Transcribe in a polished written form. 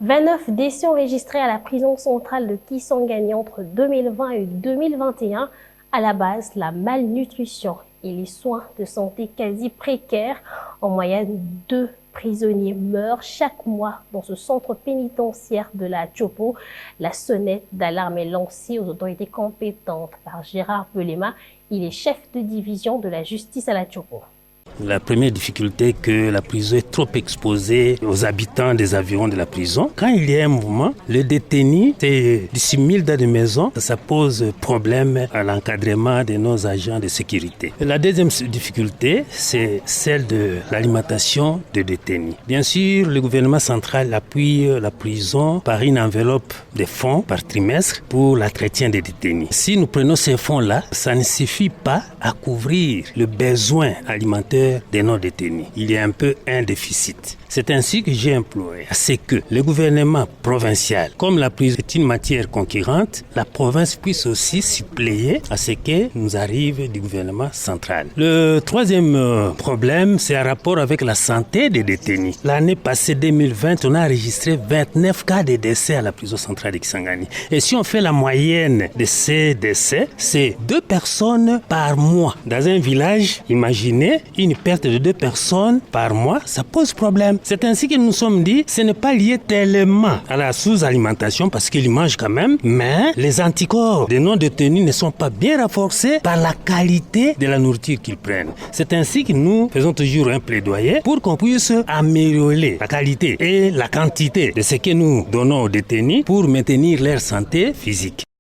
29 décès enregistrés à la prison centrale de Kisangani entre 2020 et 2021. À la base, la malnutrition et les soins de santé quasi précaires. En moyenne, 2 prisonniers meurent chaque mois dans ce centre pénitentiaire de la Tchopo. La sonnette d'alarme est lancée aux autorités compétentes par Gérard Belema. Il est chef de division de la justice à la Tchopo. La première difficulté est que la prison est trop exposée aux habitants des environs de la prison. Quand il y a un mouvement, le détenu, c'est d'ici 1000 dans de maison, ça pose problème à l'encadrement de nos agents de sécurité. La deuxième difficulté, c'est celle de l'alimentation des détenus. Bien sûr, le gouvernement central appuie la prison par une enveloppe de fonds par trimestre pour l'entretien des détenus. Si nous prenons ces fonds-là, ça ne suffit pas à couvrir le besoin alimentaire de nos détenus. Il y a un peu un déficit. C'est ainsi que j'ai imploré à ce que le gouvernement provincial, comme la prison est une matière concurrente, la province puisse aussi suppléer à ce que nous arrive du gouvernement central. Le troisième problème, c'est un rapport avec la santé des détenus. L'année passée, 2020, on a enregistré 29 cas de décès à la prison centrale de Kisangani. Et si on fait la moyenne de ces décès, c'est 2 personnes par mois. Dans un village, imaginez une perte de 2 personnes par mois, ça pose problème. C'est ainsi que nous nous sommes dit, ce n'est pas lié tellement à la sous-alimentation parce qu'ils mangent quand même, mais les anticorps des non-détenus ne sont pas bien renforcés par la qualité de la nourriture qu'ils prennent. C'est ainsi que nous faisons toujours un plaidoyer pour qu'on puisse améliorer la qualité et la quantité de ce que nous donnons aux détenus pour maintenir leur santé physique.